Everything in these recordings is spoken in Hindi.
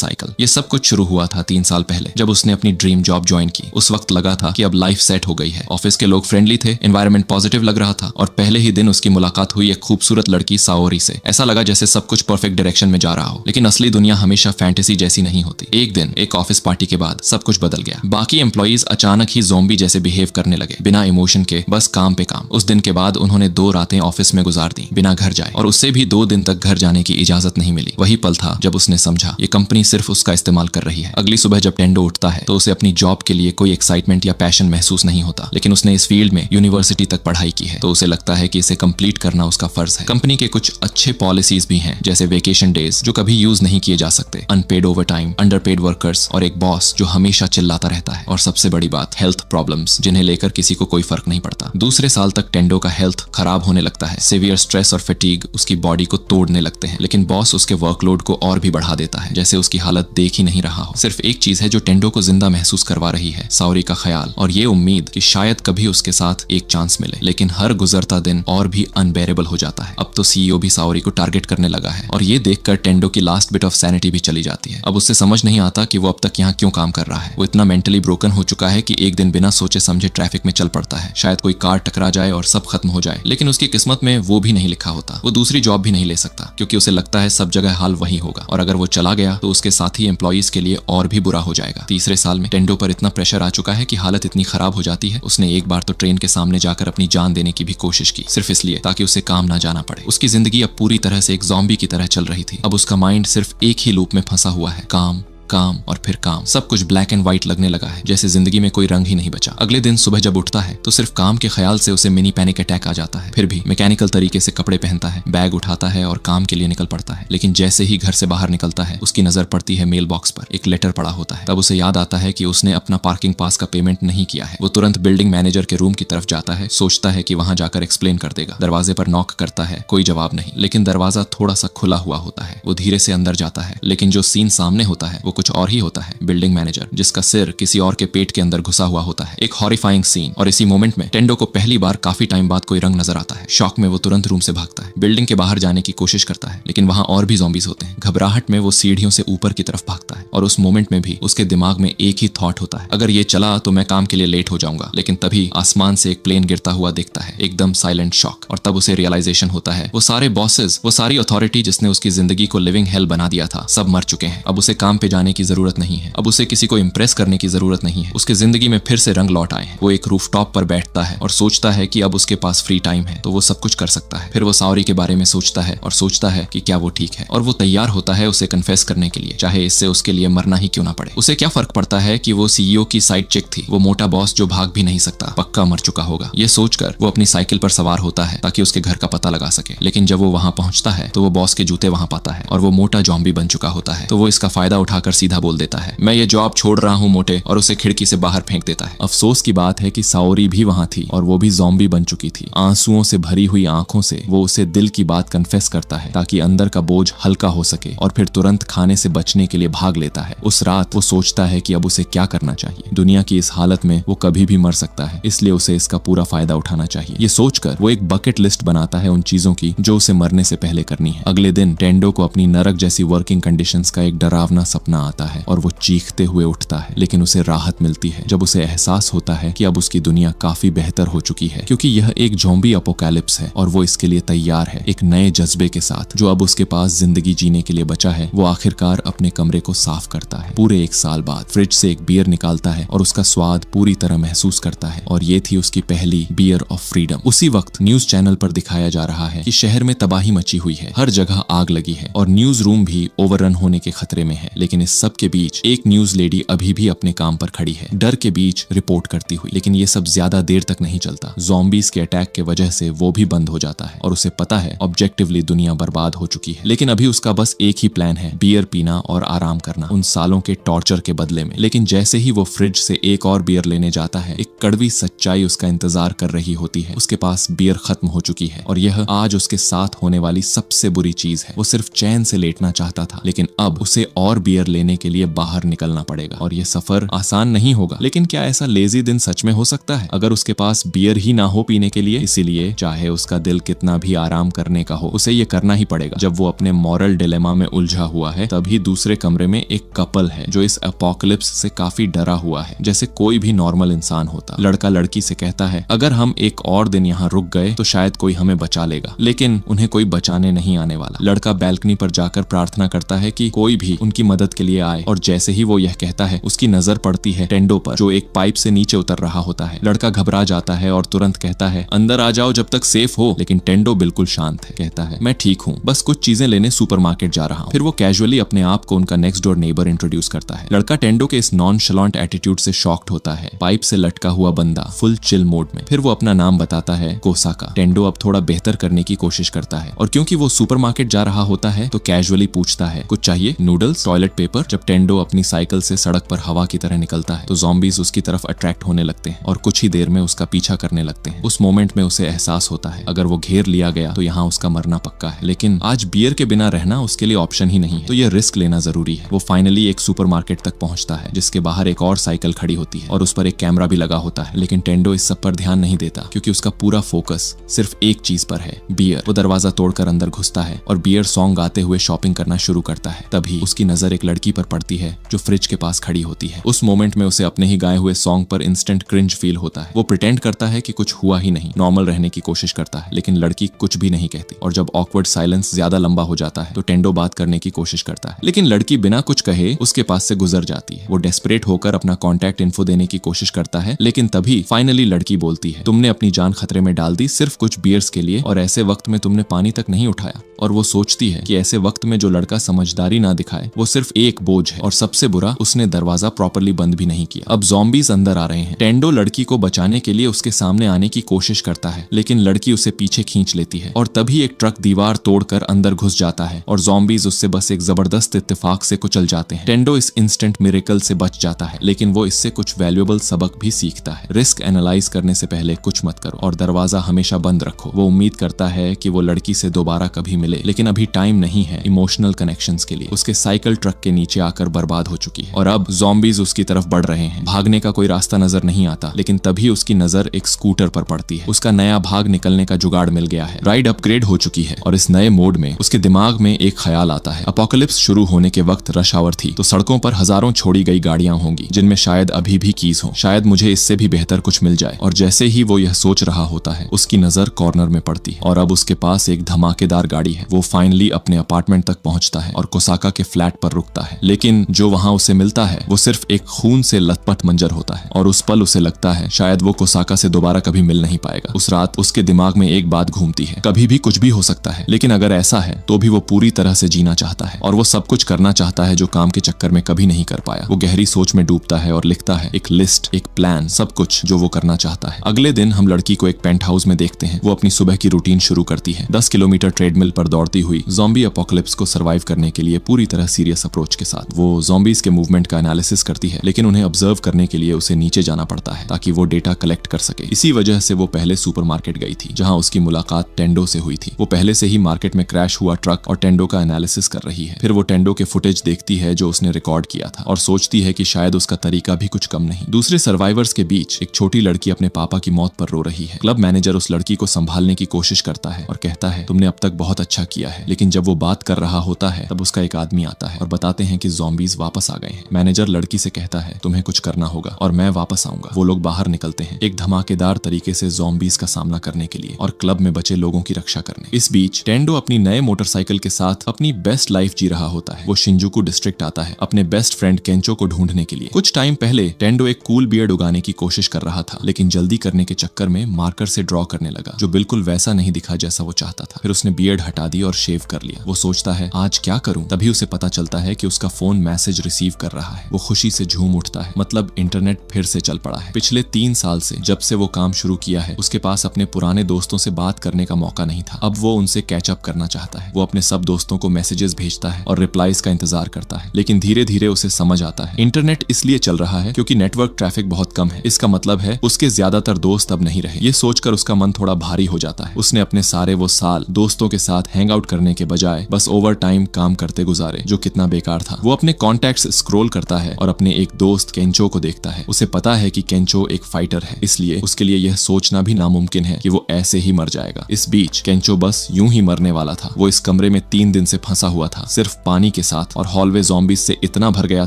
साइकिल। ये सब कुछ शुरू हुआ था 3 साल पहले जब उसने अपनी ड्रीम जॉब ज्वाइन की। उस वक्त लगा था कि अब लाइफ सेट हो गई है। ऑफिस के लोग फ्रेंडली थे, एनवायरनमेंट पॉजिटिव लग रहा था और पहले ही दिन उसकी मुलाकात हुई एक खूबसूरत लड़की साओरी से। ऐसा लगा जैसे सब कुछ परफेक्ट डायरेक्शन में जा रहा हो, लेकिन असली दुनिया हमेशा फैंटेसी जैसी नहीं होती। एक दिन एक ऑफिस पार्टी के बाद सब कुछ बदल गया। बाकी एम्प्लॉइज अचानक ही ज़ॉम्बी जैसे बिहेव करने लगे, बिना इमोशन के, बस काम पे काम। उस दिन के बाद उन्होंने 2 रातें ऑफिस में गुजार दी बिना घर जाए, और उससे भी 2 दिन तक घर जाने की इजाजत नहीं मिली। वही पल था जब उसने समझा ये कंपनी सिर्फ उसका इस्तेमाल कर रही है। अगली सुबह जब टेंडो उठता है तो उसे अपनी जॉब के लिए कोई एक्साइटमेंट या पैशन महसूस नहीं होता, लेकिन उसने इस फील्ड में यूनिवर्सिटी तक पढ़ाई की है तो उसे लगता है कि इसे कंप्लीट करना उसका फर्ज है। कंपनी के कुछ अच्छे पॉलिसीज भी हैं, जैसे वेकेशन डेज जो कभी यूज नहीं किए जा सकते, अनपेड ओवरटाइम, अंडरपेड वर्कर्स और एक बॉस जो हमेशा चिल्लाता रहता है। और सबसे बड़ी बात, हेल्थ प्रॉब्लम्स जिन्हें लेकर किसी को कोई फर्क नहीं पड़ता। दूसरे साल तक टेंडो का हेल्थ खराब होने लगता है। सीवियर स्ट्रेस और फटीग उसकी बॉडी को तोड़ने लगते हैं, लेकिन बॉस उसके वर्कलोड को और भी बढ़ा देता है, जैसे उसकी हालत देख ही नहीं रहा हो। सिर्फ एक चीज है जो टेंडो को जिंदा महसूस करवा रही है, साओरी का ख्याल और ये उम्मीद कि शायद कभी उसके साथ एक चांस मिले। लेकिन हर गुजरता दिन और भी अनबेरेबल हो जाता है। अब तो सीईओ भी साओरी को टारगेट करने लगा है, और ये देखकर टेंडो की लास्ट बिट ऑफ सैनिटी भी चली जाती है। अब उससे समझ नहीं आता कि वो अब तक यहाँ क्यों काम कर रहा है। वो इतना मेंटली ब्रोकन हो चुका है कि एक दिन बिना सोचे समझे ट्रैफिक में चल पड़ता है। शायद कोई कार टकरा जाए और सब खत्म हो जाए, लेकिन उसकी किस्मत में वो भी नहीं लिखा होता। वो दूसरी जॉब भी नहीं ले सकता क्योंकि उसे लगता है सब जगह हाल वही होगा, और अगर वो चला गया तो उसके साथी एम्प्लॉइज के लिए और भी बुरा हो जाएगा। तीसरे साल में टेंडो पर इतना प्रेशर आ चुका है कि हालत इतनी खराब हो जाती है, उसने एक बार तो ट्रेन के सामने जाकर अपनी जान देने की भी कोशिश की, सिर्फ इसलिए ताकि उसे काम ना जाना पड़े। उसकी जिंदगी अब पूरी तरह से एक ज़ॉम्बी की तरह चल रही थी। अब उसका माइंड सिर्फ एक ही लूप में फंसा हुआ है, काम काम और फिर काम। सब कुछ ब्लैक एंड व्हाइट लगने लगा है, जैसे जिंदगी में कोई रंग ही नहीं बचा। अगले दिन सुबह जब उठता है तो सिर्फ काम के ख्याल से उसे मिनी पैनिक अटैक आ जाता है। फिर भी मैकेनिकल तरीके से कपड़े पहनता है, बैग उठाता है और काम के लिए निकल पड़ता है। लेकिन जैसे ही घर से बाहर निकलता है उसकी नजर पड़ती है मेल बॉक्स पर। एक लेटर पड़ा होता है। तब उसे याद आता है कि उसने अपना पार्किंग पास का पेमेंट नहीं किया है। वो तुरंत बिल्डिंग मैनेजर के रूम की तरफ जाता है, सोचता है कि वहां जाकर एक्सप्लेन कर देगा। दरवाजे पर नॉक करता है, कोई जवाब नहीं, लेकिन दरवाजा थोड़ा सा खुला हुआ होता है। वो धीरे से अंदर जाता है, लेकिन जो सीन सामने होता है वो कुछ और ही होता है। बिल्डिंग मैनेजर जिसका सिर किसी और के पेट के अंदर घुसा हुआ होता है। एक हॉरिफाइंग सीन। और इसी मोमेंट में टेंडो को पहली बार काफी टाइम बाद कोई रंग नजर आता है। शॉक में वो तुरंत रूम से भागता है, बिल्डिंग के बाहर जाने की कोशिश करता है, लेकिन वहां और भी ज़ॉम्बीज होते हैं। घबराहट में वो सीढ़ियों से ऊपर की तरफ भागता है, और उस मोमेंट में भी उसके दिमाग में एक ही थॉट होता है, अगर ये चला तो मैं काम के लिए लेट हो जाऊंगा। लेकिन तभी आसमान से एक प्लेन गिरता हुआ दिखता है, एकदम साइलेंट शॉक। और तब उसे रियलाइजेशन होता है वो सारे बॉसेस, वो सारी अथॉरिटी जिसने उसकी जिंदगी को लिविंग हेल बना दिया था, सब मर चुके हैं। अब उसे काम पे जाने की जरूरत नहीं है, अब उसे किसी को इम्प्रेस करने की जरूरत नहीं है। उसके जिंदगी में फिर से रंग लौट आए हैं। वो एक रूफटॉप पर बैठता है और सोचता है कि अब उसके पास फ्री टाइम है तो वो सब कुछ कर सकता है। फिर वो साओरी के बारे में सोचता है और सोचता है कि क्या वो ठीक है, और वो तैयार होता है उसे कन्फेस करने के लिए, चाहे इससे उसके लिए मरना ही क्यों ना पड़े। उसे क्या फर्क पड़ता है कि वो सीईओ की साइड चिक थी, वो मोटा बॉस जो भाग भी नहीं सकता पक्का मर चुका होगा। ये सोचकर वो अपनी साइकिल पर सवार होता है ताकि उसके घर का पता लगा सके। लेकिन जब वो वहां पहुंचता है तो वो बॉस के जूते वहां पाता है, और वो मोटा ज़ॉम्बी बन चुका होता है। तो वो इसका फायदा उठाकर सीधा बोल देता है, मैं ये जॉब छोड़ रहा हूं मोटे, और उसे खिड़की से बाहर फेंक देता है। अफसोस की बात है कि साओरी भी वहां थी और वो भी ज़ॉम्बी बन चुकी थी। आंसुओं से भरी हुई आंखों से वो उसे दिल की बात कन्फेस करता है ताकि अंदर का बोझ हल्का हो सके, और फिर तुरंत खाने से बचने के लिए भाग लेता है। उस रात वो सोचता है कि अब उसे क्या करना चाहिए। दुनिया की इस हालत में वो कभी भी मर सकता है, इसलिए उसे इसका पूरा फायदा उठाना चाहिए। ये सोचकर वो एक बकेट लिस्ट बनाता है उन चीजों की जो उसे मरने से पहले करनी है। अगले दिन टेंडो को अपनी नरक जैसी वर्किंग कंडीशंस का एक डरावना सपना आता है, और वो चीखते हुए उठता है। लेकिन उसे राहत मिलती है जब उसे एहसास होता है कि अब उसकी दुनिया काफी बेहतर हो चुकी है, क्योंकि यह एक ज़ॉम्बी अपोकैलिप्स है और वो इसके लिए तैयार है। एक नए जज्बे के साथ जो अब उसके पास जिंदगी जीने के लिए बचा है, वो आखिरकार अपने कमरे को साफ करता है। पूरे 1 साल बाद फ्रिज से एक बियर निकालता है और उसका स्वाद पूरी तरह महसूस करता है, और ये थी उसकी पहली बियर ऑफ फ्रीडम। उसी वक्त न्यूज चैनल पर दिखाया जा रहा है कि शहर में तबाही मची हुई है, हर जगह आग लगी है और न्यूज रूम भी ओवररन होने के खतरे में है। लेकिन इस सब के बीच एक न्यूज लेडी अभी भी अपने काम पर खड़ी है, डर के बीच रिपोर्ट करती हुई। लेकिन ये सब ज्यादा देर तक नहीं चलता। ज़ॉम्बीज के अटैक के वजह से वो भी बंद हो जाता है, और उसे पता है ऑब्जेक्टिवली दुनिया बर्बाद हो चुकी है। लेकिन अभी उसका बस एक ही प्लान है, बियर पीना और आराम करना उन सालों के टॉर्चर के बदले में। लेकिन जैसे ही वो फ्रिज से एक और बियर लेने जाता है, एक कड़वी सच्चाई उसका इंतजार कर रही होती है। उसके पास बियर खत्म हो चुकी है, और यह आज उसके साथ होने वाली सबसे बुरी चीज है। वो सिर्फ चैन से लेटना चाहता था, लेकिन अब उसे और बियर लेने के लिए बाहर निकलना पड़ेगा और ये सफर आसान नहीं होगा। लेकिन क्या ऐसा लेजी दिन सच में हो सकता है अगर उसके पास बियर ही ना हो पीने के लिए? इसीलिए चाहे उसका दिल कितना भी आराम करने का हो, उसे ये करना ही पड़ेगा। जब वो अपने मॉरल डिलेमा में उलझा हुआ है, तभी दूसरे कमरे में एक कपल है जो इस एपोकलिप्स से काफी डरा हुआ है, जैसे कोई भी नॉर्मल इंसान होता। लड़का लड़की से कहता है, अगर हम एक और दिन यहाँ रुक गए तो शायद कोई हमें बचा लेगा, लेकिन उन्हें कोई बचाने नहीं आने वाला। लड़का बैल्कनी पर जाकर प्रार्थना करता है कि कोई भी उनकी मदद के लिए आए, और जैसे ही वो यह कहता है, उसकी नजर पड़ती है टेंडो पर, जो एक पाइप से नीचे उतर रहा होता है। लड़का घबरा जाता है और तुरंत कहता है, अंदर आ जाओ जब तक सेफ हो। लेकिन टेंडो बिल्कुल शांत है, कहता है, मैं ठीक हूँ, बस कुछ चीजें लेने सुपरमार्केट जा रहा हूँ। फिर वो कैजुअली अपने आप को उनका नेक्स्ट डोर नेबर इंट्रोड्यूस करता है। लड़का टेंडो के इस नॉनशलांट एटीट्यूड से शॉक्ड होता है। पाइप से लटका हुआ बंदा फुल चिल मोड में। फिर वो अपना नाम बताता है, कोसाका। टेंडो अब थोड़ा बेहतर करने की कोशिश करता है, और क्योंकि वो सुपरमार्केट जा रहा होता है तो कैजुअली पूछता है, कुछ चाहिए? Noodles, toilet paper? जब टेंडो अपनी साइकिल से सड़क पर हवा की तरह निकलता है तो ज़ॉम्बीज उसकी तरफ अट्रैक्ट होने लगते हैं और कुछ ही देर में उसका पीछा करने लगते हैं। उस मोमेंट में उसे एहसास होता है, अगर वो घेर लिया गया तो यहाँ उसका मरना पक्का है। लेकिन आज बियर के बिना रहना उसके लिए ऑप्शन ही नहीं है, तो ये रिस्क लेना जरूरी है। वो फाइनली एक सुपरमार्केट तक पहुंचता है, जिसके बाहर एक और साइकिल खड़ी होती है और उस पर एक कैमरा भी लगा होता है। लेकिन टेंडो इस सब पर ध्यान नहीं देता, क्योंकि उसका पूरा फोकस सिर्फ एक चीज पर है, बियर। वो दरवाजा तोड़कर अंदर घुसता है और बियर सॉन्ग गाते हुए शॉपिंग करना शुरू करता है। तभी उसकी नजर एक लड़की पर पड़ती है जो फ्रिज के पास खड़ी होती है। उस मोमेंट में उसे अपने ही गाए हुए सॉन्ग पर इंस्टेंट क्रिंज फील होता है। वो प्रिटेंड करता है कि कुछ हुआ ही नहीं, नॉर्मल रहने की कोशिश करता है, लेकिन लड़की कुछ भी नहीं कहती। और जब ऑकवर्ड साइलेंस ज्यादा लंबा हो जाता है तो टेंडो बात करने की कोशिश करता है, लेकिन लड़की बिना कुछ कहे उसके पास से गुजर जाती है। वो डेस्परेट होकर अपना कॉन्टैक्ट इन्फो देने की कोशिश करता है, लेकिन तभी फाइनली लड़की बोलती है, तुमने अपनी जान खतरे में डाल दी सिर्फ कुछ बियर्स के लिए, और ऐसे वक्त में तुमने पानी तक नहीं उठाया। और वो सोचती है कि ऐसे वक्त में जो लड़का समझदारी ना दिखाए वो सिर्फ एक बोझ है, और सबसे बुरा, उसने दरवाजा प्रॉपर्ली बंद भी नहीं किया। अब ज़ॉम्बीज अंदर आ रहे हैं। टेंडो लड़की को बचाने के लिए उसके सामने आने की कोशिश करता है, लेकिन लड़की उसे पीछे खींच लेती है, और तभी एक ट्रक दीवार तोड़कर अंदर घुस जाता है और ज़ॉम्बीज उससे बस एक जबरदस्त इत्तेफाक से कुचल जाते हैं। टेंडो इस इंस्टेंट मिरेकल से बच जाता है, लेकिन वो इससे कुछ वैल्यूएबल सबक भी सीखता है। रिस्क एनालाइज करने से पहले कुछ मत करो और दरवाजा हमेशा बंद रखो। वो उम्मीद करता है कि वो लड़की से दोबारा कभी मिले, लेकिन अभी टाइम नहीं है इमोशनल कनेक्शंस के लिए। उसके साइकिल ट्रक के नीचे आकर बर्बाद हो चुकी है और अब ज़ॉम्बीज उसकी तरफ बढ़ रहे हैं। भागने का कोई रास्ता नजर नहीं आता, लेकिन तभी उसकी नजर एक स्कूटर पर पड़ती है। उसका नया भाग निकलने का जुगाड़ मिल गया है। राइड अपग्रेड हो चुकी है और इस नए मोड में उसके दिमाग में एक ख्याल आता है। अपोकलिप्स शुरू होने के वक्त रश आवर थी, तो सड़कों पर हजारों छोड़ी गई गाड़ियां होंगी जिनमें शायद अभी भी कीज हो। शायद मुझे इससे भी बेहतर कुछ मिल जाए। और जैसे ही वो यह सोच रहा होता है, उसकी नजर कॉर्नर में पड़ती है और अब उसके पास एक धमाकेदार गाड़ी है। वो फाइनली अपने अपार्टमेंट तक पहुंचता है और कोसाका के फ्लैट पर रुकता है, लेकिन जो वहां उसे मिलता है वो सिर्फ एक खून से लथपथ मंजर होता है। और उस पल उसे लगता है शायद वो कोसाका से दोबारा कभी मिल नहीं पाएगा। उस रात उसके दिमाग में एक बात घूमती है, कभी भी कुछ भी हो सकता है, लेकिन अगर ऐसा है तो भी वो पूरी तरह से जीना चाहता है और वो सब कुछ करना चाहता है जो काम के चक्कर में कभी नहीं कर पाया। वो गहरी सोच में डूबता है और लिखता है एक लिस्ट, एक प्लान, सब कुछ जो वो करना चाहता है। अगले दिन हम लड़की को एक पेंट हाउस में देखते हैं। वो अपनी सुबह की रूटीन शुरू करती है, 10 किलोमीटर ट्रेडमिल पर दौड़ती हुई ज़ॉम्बी अपोकलिप्स को सर्वाइव करने के लिए पूरी तरह सीरियस अप्रोच के साथ। वो ज़ॉम्बीज के मूवमेंट का एनालिसिस करती है, लेकिन उन्हें ऑब्जर्व करने के लिए उसे नीचे जाना पड़ता है ताकि वो डेटा कलेक्ट कर सके। इसी वजह से वो पहले सुपरमार्केट गई थी, जहां उसकी मुलाकात टेंडो से हुई थी। वो पहले से ही मार्केट में क्रैश हुआ ट्रक और टेंडो का एनालिसिस कर रही है। फिर वो टेंडो के फुटेज देखती है जो उसने रिकॉर्ड किया था और सोचती है कि शायद उसका तरीका भी कुछ कम नहीं। दूसरे सर्वाइवर्स के बीच एक छोटी लड़की अपने पापा की मौत पर रो रही है। क्लब मैनेजर उस लड़की को संभालने की कोशिश करता है और कहता है तुमने अब तक बहुत अच्छा किया है। लेकिन जब वो बात कर रहा होता है तब उसका एक आदमी आता है और बताते हैं कि ज़ॉम्बीज वापस आ गए हैं। मैनेजर लड़की से कहता है तुम्हें कुछ करना होगा और मैं वापस आऊंगा। वो लोग बाहर निकलते हैं एक धमाकेदार तरीके से ज़ॉम्बीज का सामना करने के लिए और क्लब में बचे लोगों की रक्षा करने। इस बीच टेंडो अपनी नए मोटरसाइकिल के साथ अपनी बेस्ट लाइफ जी रहा होता है। वो शिंजुकू डिस्ट्रिक्ट आता है अपने बेस्ट फ्रेंड केंचो को ढूंढने के लिए। कुछ टाइम पहले टेंडो एक कूल बियर्ड उगाने की कोशिश कर रहा था, लेकिन जल्दी करने के चक्कर में मार्कर से ड्रॉ करने लगा जो बिल्कुल वैसा नहीं दिखा जैसा वो चाहता था। फिर उसने बियर्ड हटा दी और शेव कर लिया। वो सोचता है आज क्या करूं, तभी उसे पता चलता है कि उसका फोन मैसेज रिसीव कर रहा है। वो खुशी से झूम उठता है, मतलब इंटरनेट फिर से चल पड़ा है। पिछले 3 साल से जब से वो काम शुरू किया है उसके पास अपने पुराने दोस्तों से बात करने का मौका नहीं था। अब वो उनसे कैचअप करना चाहता है। वो अपने सब दोस्तों को मैसेजेस भेजता है और रिप्लाईज का इंतजार करता है, लेकिन धीरे धीरे उसे समझ आता है इंटरनेट इसलिए चल रहा है क्योंकि नेटवर्क ट्रैफिक बहुत कम है। इसका मतलब है उसके ज्यादातर दोस्त अब नहीं रहे। ये सोचकर उसका मन थोड़ा भारी हो जाता है। उसने अपने सारे वो साल दोस्तों के साथ हैंग आउट करने के बजाय बस ओवर टाइम काम करते गुजारे, जो कितना बेकार था। वो अपने कॉन्टैक्ट्स स्क्रॉल करता है और अपने एक दोस्त केंचो को देखता है। उसे पता है कि केंचो एक फाइटर है, इसलिए उसके लिए यह सोचना भी नामुमकिन है कि वो ऐसे ही मर जाएगा। इस बीच केंचो बस यूं ही मरने वाला था। वो इस कमरे में 3 दिन से फंसा हुआ था, सिर्फ पानी के साथ, और हॉलवे ज़ॉम्बीज से इतना भर गया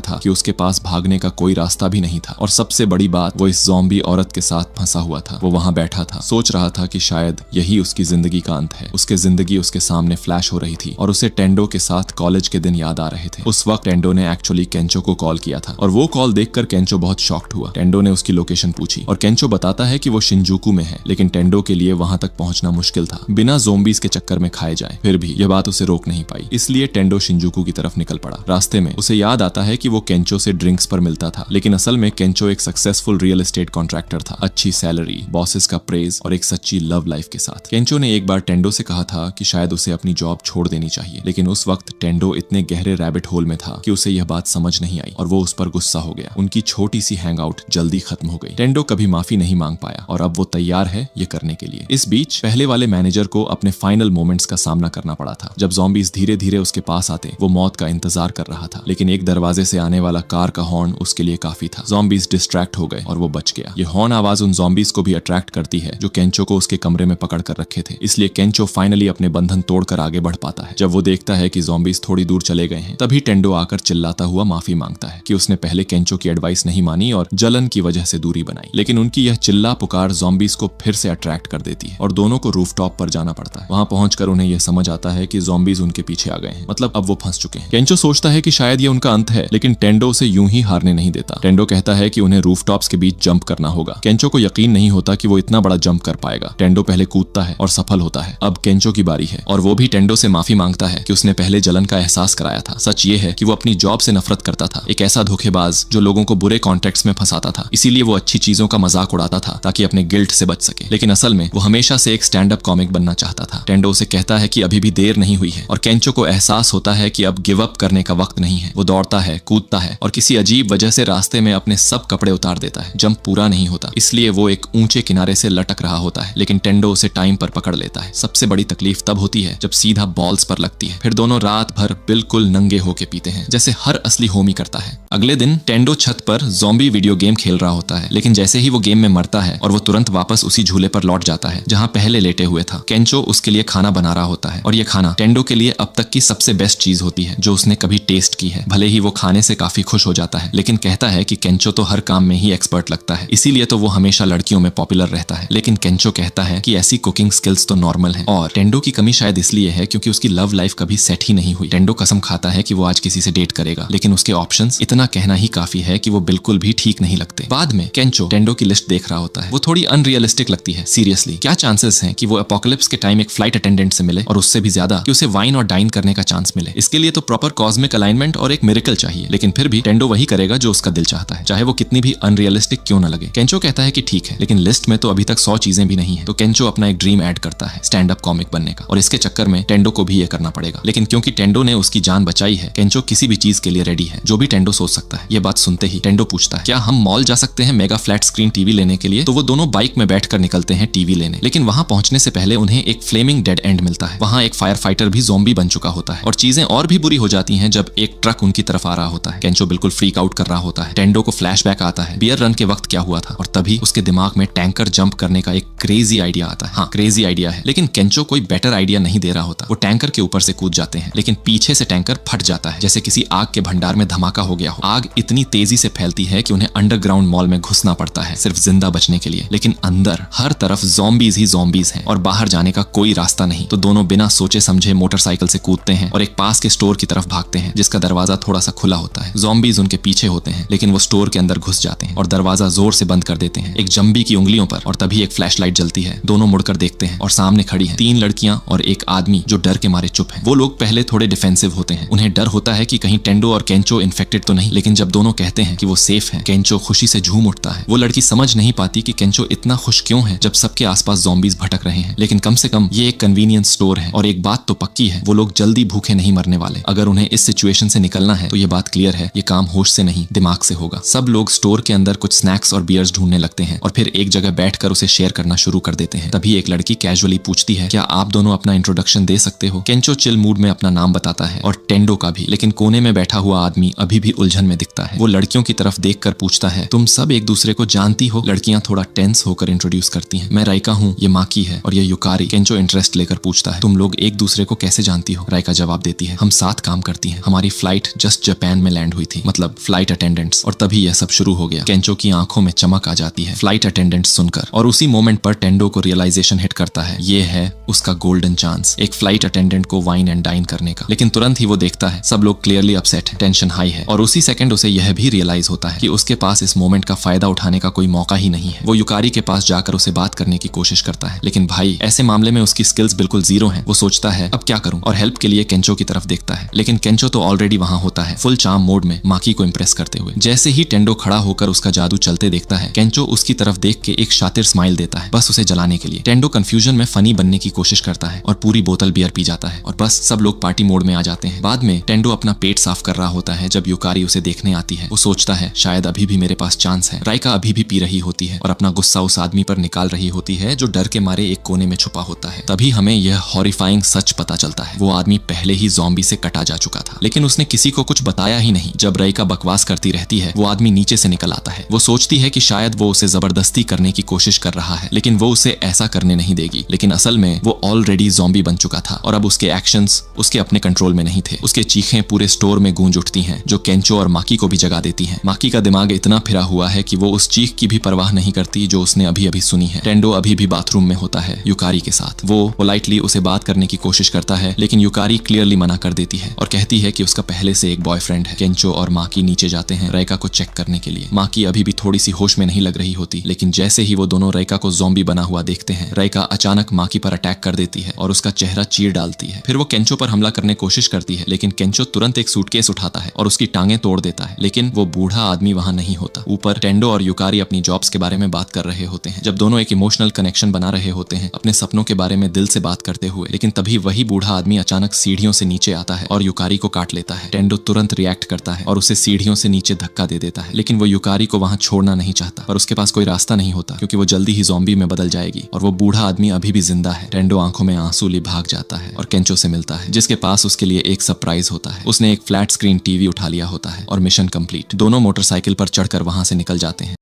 था कि उसके पास भागने का कोई रास्ता भी नहीं था। और सबसे बड़ी बात, वो इस ज़ॉम्बी औरत के साथ फंसा हुआ था। वो वहां बैठा था, सोच रहा था कि शायद यही उसकी जिंदगी का अंत है। उसकी जिंदगी उसके सामने फ्लैश हो रही थी और उसे टेंडो के साथ कॉलेज के दिन याद आ रहे थे। उस वक्त टेंडो ने एक्चुअली केंचो को कॉल किया था और वो कॉल देखकर केंचो बहुत शॉक्ड हुआ। टेंडो ने उसकी लोकेशन पूछी और केंचो बताता है कि वो शिनजुकू में है, लेकिन टेंडो के लिए वहां तक पहुंचना मुश्किल था, बिना ज़ॉम्बीज के चक्कर में खाए जाए। फिर भी यह बात उसे रोक नहीं पाई, इसलिए टेंडो शिनजुकू की तरफ निकल पड़ा। रास्ते में उसे याद आता है कि वो केंचो से ड्रिंक्स पर मिलता था, लेकिन असल में केंचो एक सक्सेसफुल रियल एस्टेट कॉन्ट्रैक्टर था, अच्छी सैलरी, बॉसेस का प्रेज और एक सच्ची लव लाइफ के साथ। केंचो ने एक बार टेंडो से कहा था कि शायद उसे अपनी जॉब छोड़ देनी चाहिए, लेकिन उस वक्त टेंडो इतने गहरे रैबिट होल में था कि उसे यह बात समझ नहीं आई और वो उस पर गुस्सा हो गया। उनकी छोटी सी हैंग आउट जल्दी खत्म हो गई। टेंडो कभी माफी नहीं मांग पाया और अब वो तैयार है ये करने के लिए। इस बीच पहले वाले मैनेजर को अपने फाइनल मोमेंट्स का सामना करना पड़ा था। जब ज़ॉम्बीज धीरे धीरे उसके पास आते, वो मौत का इंतजार कर रहा था, लेकिन एक दरवाजे से आने वाला कार का हॉर्न उसके लिए काफी था। ज़ॉम्बीज डिस्ट्रैक्ट हो गए और वो बच गया। ये हॉर्न आवाज उन ज़ॉम्बीज को भी अट्रैक्ट करती है जो केंचो को उसके कमरे में पकड़ कर रखे थे, इसलिए केंचो फाइनली अपने बंधन तोड़कर आगे बढ़ पाता है। जब वो देखता है कि ज़ॉम्बीज थोड़ी दूर चले गए हैं, तभी टेंडो आकर चिल्लाता हुआ माफी मांगता है कि उसने पहले केंचो की एडवाइस नहीं मानी और जलन की वजह से दूरी बनाई। लेकिन उनकी यह चिल्ला पुकार ज़ॉम्बीज को फिर से अट्रैक्ट कर देती है और दोनों को रूफटॉप पर जाना पड़ता है। वहां पहुंचकर उन्हें यह समझ आता है कि ज़ॉम्बीज उनके पीछे आ गए हैं, मतलब अब वो फंस चुके हैं। केंचो सोचता है कि शायद ये उनका अंत है, लेकिन टेंडो उसे यूं ही हारने नहीं देता। टेंडो कहता है कि उन्हें रूफटॉप्स के बीच जंप करना होगा। केंचो को यकीन नहीं होता कि वो इतना बड़ा जंप कर पाएगा। टेंडो पहले कूदता है और सफल होता है। अब केंचो की बारी है और वो भी टेंडो से माफी मांगता है कि उसने पहले जलन का एहसास कराया था। सच ये है कि वो अपनी जॉब से नफरत करता था, एक ऐसा धोखेबाज जो लोगों को बुरे कॉन्टेक्ट्स में फंसाता था। इसीलिए वो अच्छी चीजों का मजाक उड़ाता था ताकि अपने गिल्ट से बच सके, लेकिन असल में वो हमेशा से एक स्टैंड अप कॉमिक बनना चाहता था। टेंडो उसे कहता है कि अभी भी देर नहीं हुई है और केंचो को एहसास होता है कि अब गिव अप करने का वक्त नहीं है। वो दौड़ता है, कूदता है और किसी अजीब वजह से रास्ते में अपने सब कपड़े उतार देता है। जंप पूरा नहीं होता, इसलिए वो एक ऊंचे किनारे से लटक रहा होता है, लेकिन टेंडो उसे टाइम पर पकड़ लेता है। सबसे बड़ी तकलीफ तब होती है जब सीधा बॉल्स पर लगती है। फिर दोनों रात भर बिल्कुल नंगे होके पीते हैं, जैसे हर असली होमी करता है। अगले दिन टेंडो छत पर ज़ॉम्बी वीडियो गेम खेल रहा होता है, लेकिन जैसे ही वो गेम में मरता है और वो तुरंत वापस उसी झूले पर लौट जाता है जहां पहले लेटे हुए था। केंचो उसके लिए खाना बना रहा होता है और ये खाना टेंडो के लिए अब तक की सबसे बेस्ट चीज होती है जो उसने कभी टेस्ट की है। भले ही वो खाने से काफी खुश हो जाता है, लेकिन कहता है कि केंचो तो हर काम में ही एक्सपर्ट लगता है, इसीलिए तो वो हमेशा लड़कियों में पॉपुलर रहता है। लेकिन केंचो कहता है कि ऐसी कुकिंग स्किल्स तो नॉर्मल है और टेंडो की कमी शायद इसलिए है क्योंकि उसकी लव लाइफ कभी सेट ही नहीं हुई। टेंडो कसम खाता है कि वो आज किसी से डेट करेगा, लेकिन उसके ऑप्शंस इतना कहना ही काफी है कि वो बिल्कुल भी ठीक नहीं लगते। बाद में केंचो टेंडो की लिस्ट देख रहा होता है। वो थोड़ी अनरियलिस्टिक लगती है। सीरियसली क्या चांसेस हैं कि वो एपोकलिप्स के टाइम एक फ्लाइट अटेंडेंट से मिले, और उससे भी ज्यादा कि उसे वाइन और डाइन करने का चांस मिले। इसके लिए तो प्रॉपर कॉस्मिक अलाइनमेंट और एक मिरेकल चाहिए, लेकिन फिर भी टेंडो वही करेगा जो उसका दिल चाहता है, चाहे वो कितनी भी अनरियलिस्टिक क्यों न लगे। केंचो कहता है कि ठीक है, लेकिन लिस्ट में तो अभी तक 100 चीजें भी नहीं है। तो केंचो अपना एक ड्रीम ऐड करता है, स्टैंड अप कॉमिक बनने का, और इसके चक्कर में टेंडो को भी ये करना पड़ेगा। लेकिन क्योंकि टेंडो ने उसकी जान बचाई है, केंचो किसी भी चीज के लिए रेडी है, जो भी टेंडो सोच सकता है। ये बात सुनते ही टेंडो पूछता है, क्या हम मॉल जा सकते हैं मेगा फ्लैट स्क्रीन टीवी लेने के लिए? तो वो दोनों बाइक में बैठकर निकलते हैं टीवी लेने, लेकिन वहां पहुंचने से पहले उन्हें एक फ्लेमिंग डेड एंड मिलता है। वहां एक फायर फाइटर भी ज़ॉम्बी बन चुका होता है, और चीजें और भी बुरी हो जाती हैं जब एक ट्रक उनकी तरफ आ रहा होता है। केंचो बिल्कुल फ्रीक आउट कर रहा होता है। टेंडो को फ्लैशबैक आता है बियर रन के वक्त क्या हुआ था, और तभी उसके दिमाग में टैंकर जंप करने का एक क्रेजी आइडिया आता है। हाँ, क्रेजी आइडिया है, लेकिन केंचो कोई बेटर आइडिया नहीं दे रहा होता। वो टैंकर के ऊपर से कूद जाते हैं, लेकिन पीछे से टैंकर फट जाता है, जैसे किसी आग के भंडार में धमाका हो गया हो। आग इतनी तेजी से फैलती है कि उन्हें अंडरग्राउंड मॉल में घुसना पड़ता है सिर्फ जिंदा बचने के लिए। लेकिन अंदर हर तरफ ज़ॉम्बीज ही ज़ॉम्बीज हैं और बाहर जाने का कोई रास्ता नहीं। तो दोनों बिना सोचे समझे मोटरसाइकिल से कूदते हैं और एक पास के स्टोर की तरफ भागते हैं, जिसका दरवाजा थोड़ा सा खुला होता है। ज़ॉम्बीज उनके पीछे होते हैं, लेकिन वो स्टोर के अंदर घुस जाते हैं और दरवाजा जोर से बंद कर देते हैं, एक जंबी की उंगलियों पर। और तभी एक फ्लैशलाइट जलती है। दोनों मुड़कर देखते हैं और सामने खड़ी हैं 3 लड़कियां और एक आदमी जो डर के मारे चुप है। वो लोग पहले थोड़े डिफेंसिव होते हैं, उन्हें डर होता है कि कहीं टेंडो और केंचो इन्फेक्टेड तो नहीं, लेकिन जब दोनों कहते हैं कि वो सेफ हैं, केंचो खुशी से झूम उठता है। वो लड़की समझ नहीं पाती कि केंचो इतना खुश क्यों है जब सबके आसपास ज़ॉम्बीज भटक रहे हैं, लेकिन कम से कम ये एक कन्वीनियंस स्टोर है और एक बात तो पक्की है, वो लोग जल्दी भूखे नहीं मरने वाले। अगर उन्हें इस सिचुएशन से निकलना है तो ये बात क्लियर है, ये काम होश से नहीं दिमाग से होगा। सब लोग स्टोर के अंदर कुछ स्नैक्स और बियर्स ढूंढने लगते हैं और फिर एक जगह बैठकर उसे शेयर करना शुरू कर देते हैं। तभी एक लड़की कैजुअली पूछती है, क्या आप दोनों अपना इंट्रोडक्शन दे सकते हो? केंचो चिल मूड में अपना नाम बताता है और टेंडो का भी, लेकिन कोने में बैठा हुआ आदमी अभी भी उलझन में दिखता है। वो लड़कियों की तरफ देखकर पूछता है, तुम सब एक दूसरे को जानती हो? लड़कियां थोड़ा टेंस होकर इंट्रोड्यूस करती हैं। मैं राइका हूँ, ये माकी है और ये युकारी। केंचो इंटरेस्ट लेकर पूछता है, तुम लोग एक दूसरे को कैसे जानती हो? राइका जवाब देती है, हम साथ काम करती हैं। हमारी फ्लाइट जस्ट जापान में लैंड हुई थी, मतलब फ्लाइट अटेंडेंट्स। और तभी यह सब शुरू हो गया। केंचो की आंखों में चमक आ जाती है फ्लाइट अटेंडेंट्स सुनकर, और उसी मोमेंट पर टेंडो को रियलाइजेशन हिट करता है, ये है उसका गोल्डन चांस, एक फ्लाइट अटेंडेंट को वाइन एंड डाइन करने का। लेकिन तुरंत ही वो देखता है सब लोग क्लियरली अपसेट है, टेंशन हाई है, और उसी सेकंड उसे यह भी रियलाइज होता है कि उसके पास इस मोमेंट का फायदा उठाने का कोई मौका ही नहीं है। वो युकारी के पास जाकर उसे बात करने की कोशिश करता है, लेकिन भाई ऐसे मामले में उसकी स्किल्स बिल्कुल जीरो हैं। वो सोचता है अब क्या करूं, और हेल्प के लिए केंचो की तरफ देखता है, लेकिन केंचो तो ऑलरेडी वहां होता है फुल चार्म मोड में, माकी को इंप्रेस करते हुए। जैसे ही टेंडो खड़ा होकर उसका जादू चलते देखता है, केंचो उसकी तरफ देख के एक शातिर स्माइल देता है, बस उसे जलाने के लिए। टेंडो कंफ्यूजन में फनी बनने की कोशिश करता है और पूरी बोतल बियर पी जाता है, और बस सब लोग पार्टी मोड में आ जाते हैं। बाद में टेंडो अपना पेट साफ कर रहा होता है जब युकारी उसे देखने आती है। वो सोचता है शायद अभी भी मेरे पास चांस है। राइका अभी भी पी रही होती है और अपना गुस्सा उस आदमी पर निकाल रही होती है जो डर के मारे एक कोने में छुपा होता है। तभी हमें यह हॉरिफाइंग सच पता चलता है, वो आदमी पहले ही ज़ॉम्बी से कटा जा चुका था, लेकिन उसने किसी को कुछ बताया ही नहीं। जब राइका बकवास करती रहती है, वो आदमी नीचे से निकल आता है। वो सोचती है कि शायद वो उसे जबरदस्ती करने की कोशिश कर रहा है, लेकिन वो उसे ऐसा करने नहीं देगी। लेकिन असल में वो ऑलरेडी ज़ॉम्बी बन चुका था और अब उसके एक्शंस उसके अपने कंट्रोल में नहीं थे। उसके चीखें पूरे स्टोर में गूंज उठती हैं, जो केंचो और माकी को भी जगा देती हैं। माकी का दिमाग इतना फिरा हुआ है कि वो उस चीख की भी परवाह नहीं करती जो उसने अभी अभी सुनी है। टेंडो अभी भी बाथरूम में होता है युकारी के साथ। वो पोलाइटली उसे बात करने की कोशिश करता है, लेकिन युकारी क्लियरली मना कर देती है और कहती है कि उसका पहले से एक बॉयफ्रेंड है। केंचो और माकी नीचे जाते हैं राइका को चेक करने के लिए। माकी अभी भी थोड़ी सी होश में नहीं लग रही होती, लेकिन जैसे ही वो दोनों राइका को ज़ॉम्बी बना हुआ देखते हैं, राइका अचानक माकी पर अटैक कर देती है और उसका चेहरा चीर डालती है। फिर वो केंचो पर हमला करने की कोशिश करती है, लेकिन केंचो तुरंत एक सूटकेस उठाता है और उसकी टांगें तोड़ देता है। लेकिन वो बूढ़ा आदमी वहां नहीं होता। ऊपर टेंडो और युकारी अपनी जॉब्स के बारे में बात कर रहे होते हैं, जब दोनों एक इमोशनल कनेक्शन बना रहे होते हैं अपने सपनों के बारे में दिल से बात करते हुए। लेकिन तभी वही बूढ़ा आदमी अचानक सीढ़ियों से नीचे आता है और युकारी को काट लेता है। टेंडो तुरंत रिएक्ट करता है और उसे सीढ़ियों से नीचे धक्का दे देता है, लेकिन वो युकारी को वहां छोड़ना नहीं चाहता, पर उसके पास कोई रास्ता नहीं होता क्योंकि वो जल्दी ही ज़ॉम्बी में बदल जाएगी और वो बूढ़ा आदमी अभी भी जिंदा है। टेंडो आंखों में आंसू लिए भाग जाता है और केंचो से मिलता है, जिसके पास उसके लिए एक सरप्राइज होता है। उसने एक फ्लैट स्क्रीन टीवी उठा लिया होता है और मिशन कंप्लीट। दोनों मोटरसाइकिल पर चढ़कर वहां से निकल जाते हैं।